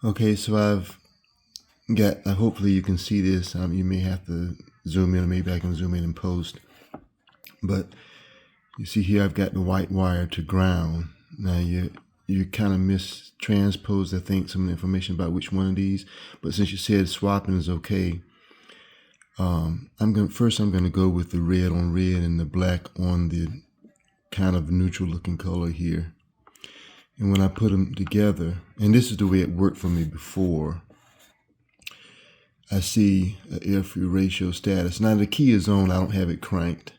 Okay, so I've got, hopefully you can see this. You may have to zoom in, or maybe I can zoom in and post. But you see here, I've got the white wire to ground. Now you kind of mistransposed, I think, some information about which one of these. But since you said swapping is okay, I'm gonna go with the red on red and the black on the kind of neutral looking color here. And when I put them together, and this is the way it worked for me before, I see an air-fuel ratio status. Now the key is on, I don't have it cranked,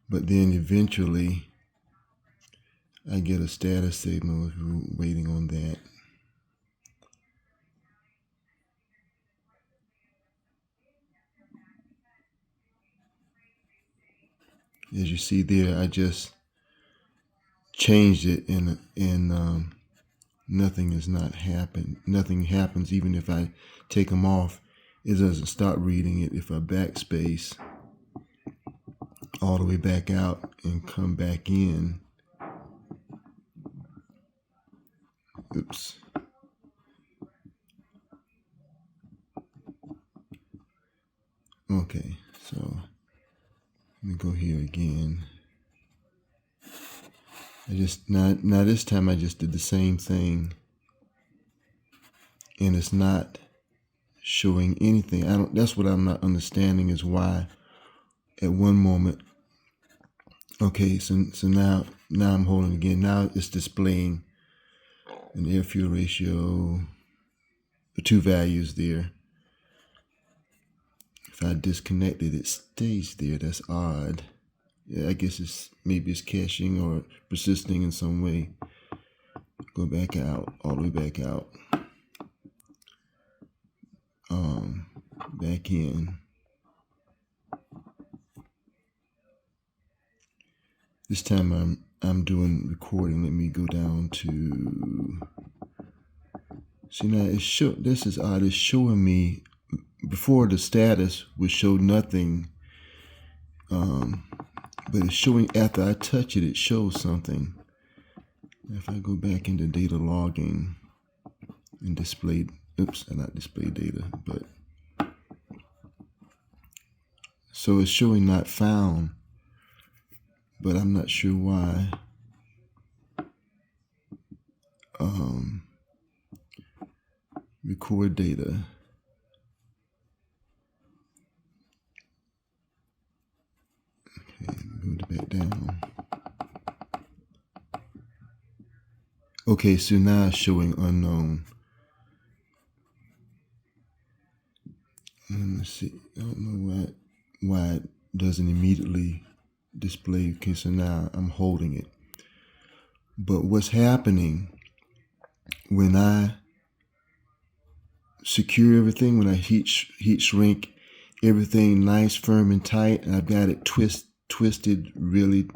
but then eventually I get a status signal if we're waiting on that. As you see there, I just changed it and nothing has not happened. Nothing happens even if I take them off. It doesn't stop reading it. If I backspace all the way back out and come back in. Oops. Okay, so let me go here again. I just now this time I just did the same thing, and it's not showing anything. That's what I'm not understanding, is why at one moment. Okay, so now I'm holding it again. Now it's displaying an air-fuel ratio, the two values there. If I disconnect it, it stays there. That's odd. Yeah, I guess maybe it's caching or persisting in some way. Go back out, all the way back out. Back in. This time I'm doing recording. Let me go down to. See, now this is odd. It's showing me before the status would show nothing. But it's showing after I touch it, it shows something. If I go back into data logging and display, not display data, but so it's showing not found, but I'm not sure why. Record data. Okay, move it back down. Okay, so now it's showing unknown. Let's see. I don't know why it doesn't immediately display. Okay, so now I'm holding it. But what's happening when I secure everything, when I heat shrink everything nice, firm, and tight, and I've got it twisted, really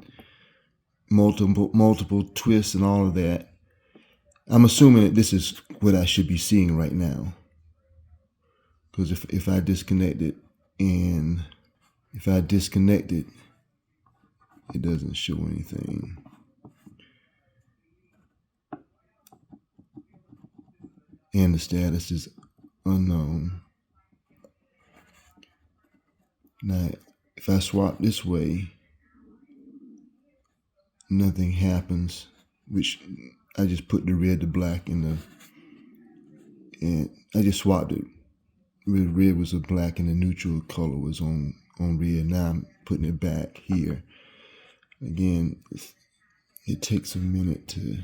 multiple twists and all of that, I'm assuming that this is what I should be seeing right now. Because if I disconnect it, and if I disconnect it, it doesn't show anything. And the status is unknown. Now, if I swap this way, nothing happens, which I just put the red to black and I just swapped it. Red was a black and the neutral color was on red. Now I'm putting it back here. Again, it takes a minute to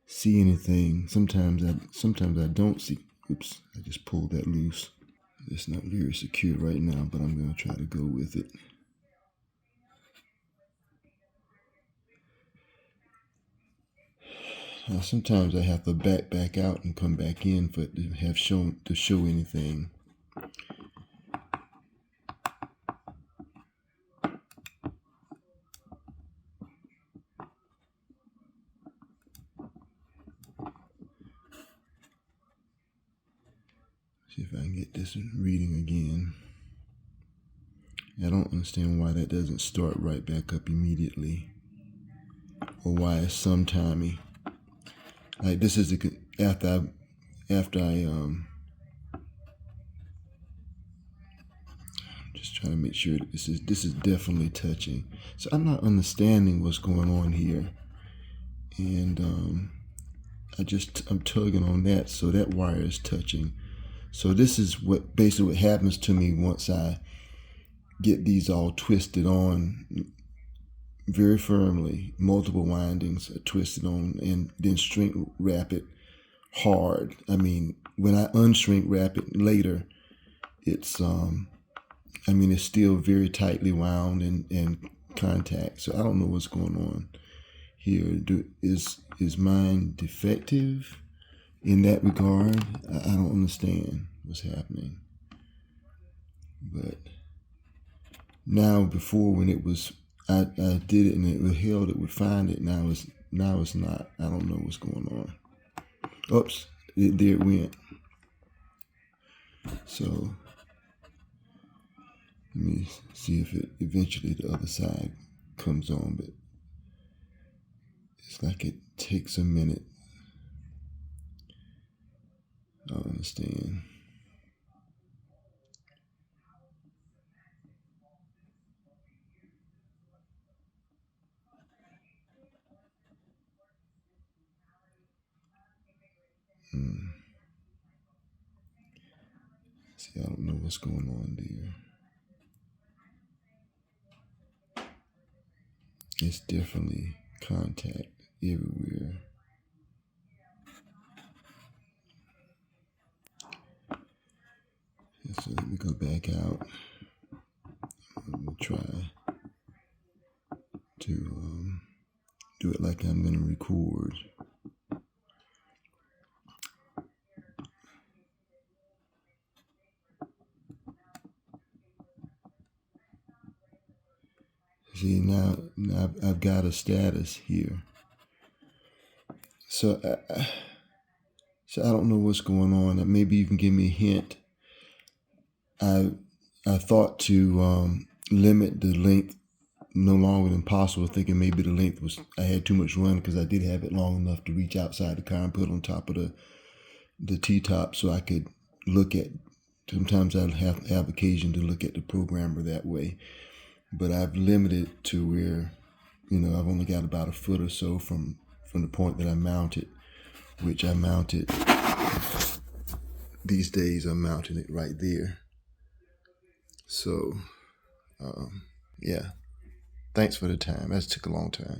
see anything. Sometimes I don't see. Oops, I just pulled that loose. It's not very secure right now, but I'm going to try to go with it. Sometimes I have to back out and come back in for it to show anything. See if I can get this reading again. I don't understand why that doesn't start right back up immediately, or why it's sometimey. Like this is after after I just trying to make sure that this is definitely touching. So I'm not understanding what's going on here, and I'm tugging on that, so that wire is touching. So this is what basically what happens to me once I get these all twisted on very firmly. Multiple windings are twisted on, and then shrink wrap it hard. I mean, when I unshrink wrap it later, it's it's still very tightly wound and contact. So I don't know what's going on here. Is mine defective in that regard? I don't understand what's happening. But now, before, when it was, I did it and it held, it would find it. Now it's not. I don't know what's going on. Oops, there it went. So let me see if it eventually the other side comes on, but it's like it takes a minute. I don't understand. See, I don't know what's going on there. It's definitely contact everywhere. So let me go back out. I'm gonna try to do it like I'm gonna record. See, now I've got a status here. So I don't know what's going on. Maybe you can give me a hint. I thought to limit the length no longer than possible, thinking maybe the length was, I had too much run because I did have it long enough to reach outside the car and put it on top of the T-top so I could look at, sometimes I'd have occasion to look at the programmer that way. But I've limited to where, I've only got about a foot or so from the point that I mounted, which I mounted, these days I'm mounting it right there. So, yeah, thanks for the time. That took a long time.